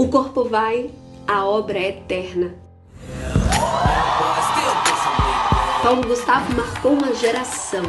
O corpo vai, a obra é eterna. Paulo Gustavo marcou uma geração.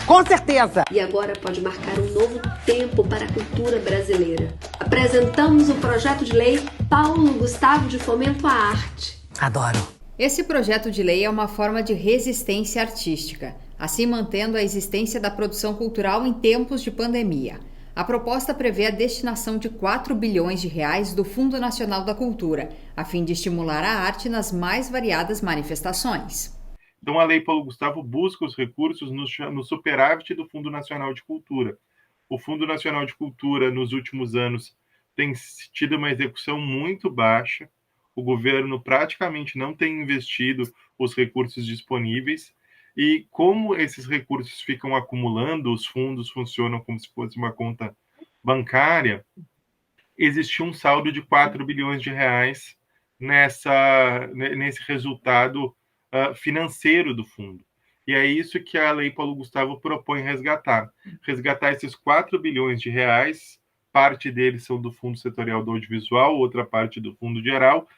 Com certeza! E agora pode marcar um novo tempo para a cultura brasileira. Apresentamos o projeto de lei Paulo Gustavo de Fomento à Arte. Adoro! Esse projeto de lei é uma forma de resistência artística, assim mantendo a existência da produção cultural em tempos de pandemia. A proposta prevê a destinação de 4 bilhões de reais do Fundo Nacional da Cultura, a fim de estimular a arte nas mais variadas manifestações. Então, a Lei Paulo Gustavo busca os recursos no superávit do Fundo Nacional de Cultura. O Fundo Nacional de Cultura, nos últimos anos, tem tido uma execução muito baixa. O governo praticamente não tem investido os recursos disponíveis. E como esses recursos ficam acumulando, os fundos funcionam como se fosse uma conta bancária, existiu um saldo de 4 bilhões de reais nesse resultado financeiro do fundo. E é isso que a Lei Paulo Gustavo propõe resgatar. Resgatar esses 4 bilhões de reais, parte deles são do Fundo Setorial do Audiovisual, outra parte do Fundo Geral,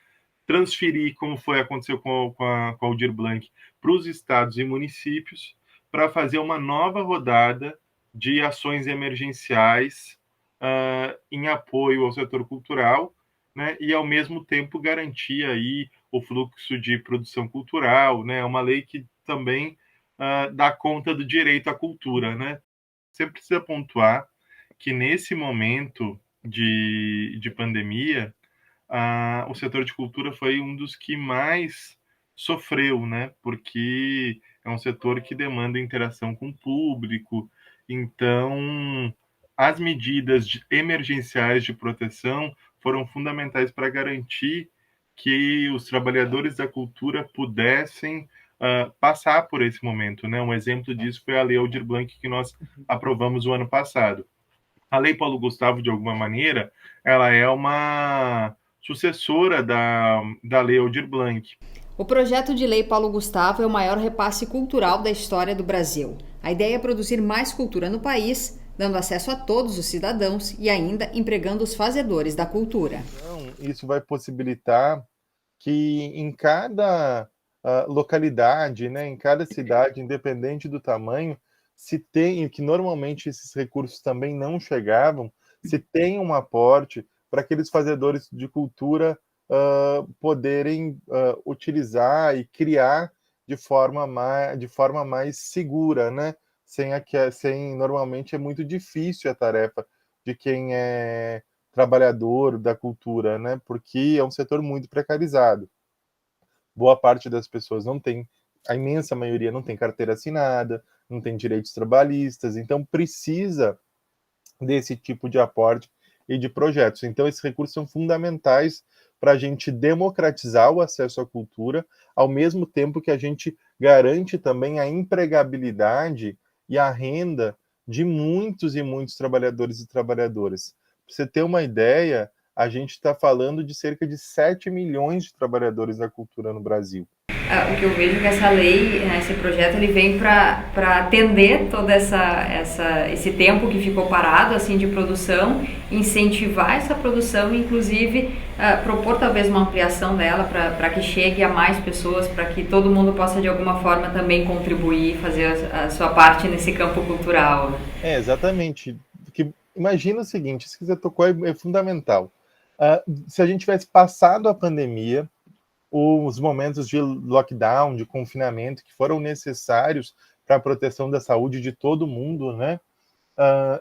transferir, como aconteceu com a Aldir Blanc, para os estados e municípios, para fazer uma nova rodada de ações emergenciais em apoio ao setor cultural, né, e, ao mesmo tempo, garantir aí o fluxo de produção cultural, né, uma lei que também dá conta do direito à cultura, né. Sempre precisa pontuar que, nesse momento de pandemia, o setor de cultura foi um dos que mais sofreu, né, porque é um setor que demanda interação com o público. Então, as medidas emergenciais de proteção foram fundamentais para garantir que os trabalhadores da cultura pudessem passar por esse momento, né? Um exemplo disso foi a Lei Aldir Blanc, que nós aprovamos o ano passado. A Lei Paulo Gustavo, de alguma maneira, ela é uma sucessora da Lei Aldir Blanc. O projeto de lei Paulo Gustavo é o maior repasse cultural da história do Brasil. A ideia é produzir mais cultura no país, dando acesso a todos os cidadãos e ainda empregando os fazedores da cultura. Então, isso vai possibilitar que em cada localidade, né, em cada cidade, independente do tamanho, se tem, que normalmente esses recursos também não chegavam, se tem um aporte para aqueles fazedores de cultura poderem utilizar e criar de forma mais segura, né? Normalmente é muito difícil a tarefa de quem é trabalhador da cultura, né? Porque é um setor muito precarizado. Boa parte das pessoas não tem, a imensa maioria não tem carteira assinada, não tem direitos trabalhistas, então precisa desse tipo de aporte e de projetos. Então, esses recursos são fundamentais para a gente democratizar o acesso à cultura, ao mesmo tempo que a gente garante também a empregabilidade e a renda de muitos e muitos trabalhadores e trabalhadoras. Para você ter uma ideia, a gente está falando de cerca de 7 milhões de trabalhadores da cultura no Brasil. O que eu vejo é que essa lei, esse projeto, ele vem para atender todo esse tempo que ficou parado assim, de produção, incentivar essa produção e, inclusive, propor talvez uma ampliação dela para que chegue a mais pessoas, para que todo mundo possa, de alguma forma, também contribuir, fazer a sua parte nesse campo cultural. Exatamente. Porque imagina o seguinte, isso que você tocou é fundamental. Se a gente tivesse passado a pandemia, os momentos de lockdown, de confinamento, que foram necessários para a proteção da saúde de todo mundo, né?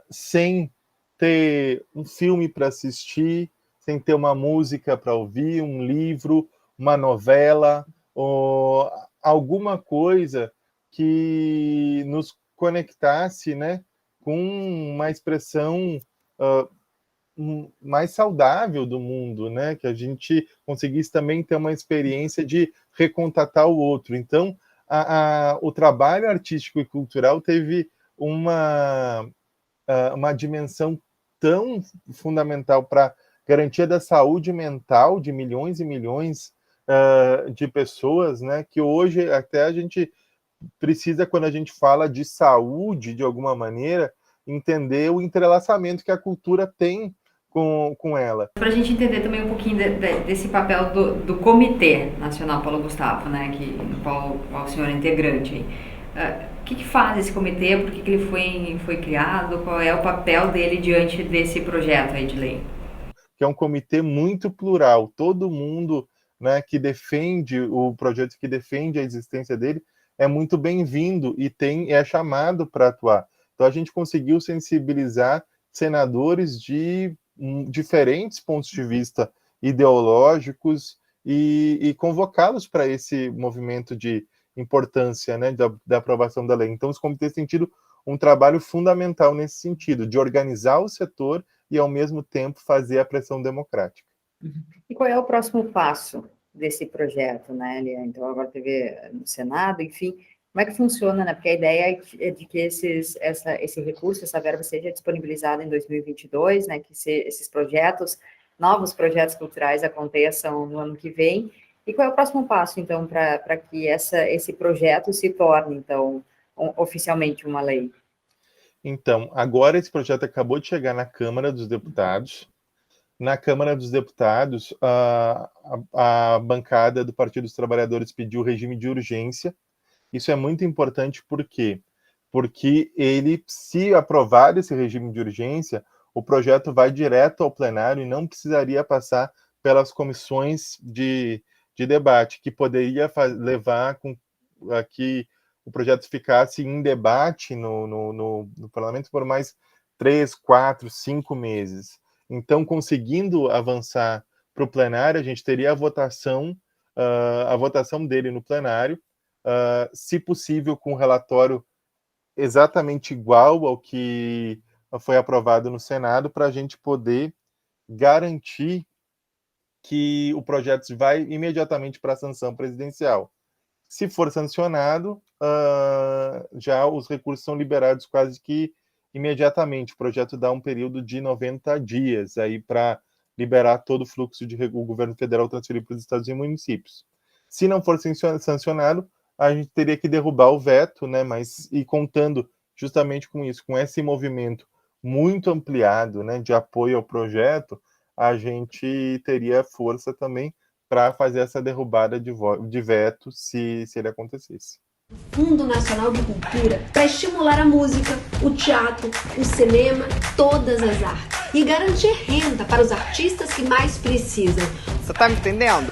Sem ter um filme para assistir, sem ter uma música para ouvir, um livro, uma novela, ou alguma coisa que nos conectasse, né, com uma expressão mais saudável do mundo, né? Que a gente conseguisse também ter uma experiência de recontatar o outro. Então, o trabalho artístico e cultural teve uma dimensão tão fundamental para a garantia da saúde mental de milhões e milhões de pessoas, né? Que hoje até a gente precisa, quando a gente fala de saúde, de alguma maneira, entender o entrelaçamento que a cultura tem com ela. Para a gente entender também um pouquinho desse papel do Comitê Nacional Paulo Gustavo, né, no qual o senhor é integrante. O que faz esse comitê? Por que ele foi criado? Qual é o papel dele diante desse projeto aí de lei? Que é um comitê muito plural. Todo mundo, né, que defende o projeto, que defende a existência dele, é muito bem-vindo e é chamado para atuar. Então a gente conseguiu sensibilizar senadores de diferentes pontos de vista ideológicos e convocá-los para esse movimento de importância, né, da aprovação da lei. Então, os comitês têm tido um trabalho fundamental nesse sentido, de organizar o setor e, ao mesmo tempo, fazer a pressão democrática. E qual é o próximo passo desse projeto, né, Lia? Então, agora teve no Senado, enfim, como é que funciona, né? Porque a ideia é de que esse recurso, essa verba seja disponibilizada em 2022, né? Que esses projetos, novos projetos culturais aconteçam no ano que vem. E qual é o próximo passo, então, para que esse projeto se torne, então, oficialmente uma lei? Então, agora esse projeto acabou de chegar na Câmara dos Deputados. Na Câmara dos Deputados, a bancada do Partido dos Trabalhadores pediu regime de urgência. Isso é muito importante, por quê? Porque se aprovar esse regime de urgência, o projeto vai direto ao plenário e não precisaria passar pelas comissões de debate, que poderia levar a que o projeto ficasse em debate no parlamento por mais 3, 4, 5 meses. Então, conseguindo avançar para o plenário, a gente teria a votação dele no plenário, se possível, com um relatório exatamente igual ao que foi aprovado no Senado, para a gente poder garantir que o projeto vai imediatamente para a sanção presidencial. Se for sancionado, já os recursos são liberados quase que imediatamente. O projeto dá um período de 90 dias aí para liberar todo o fluxo o governo federal transferir para os estados e municípios. Se não for sancionado, a gente teria que derrubar o veto, né? E contando justamente com isso, com esse movimento muito ampliado, né, de apoio ao projeto, a gente teria força também para fazer essa derrubada de veto se ele acontecesse. Fundo Nacional de Cultura para estimular a música, o teatro, o cinema, todas as artes e garantir renda para os artistas que mais precisam. Você tá me entendendo?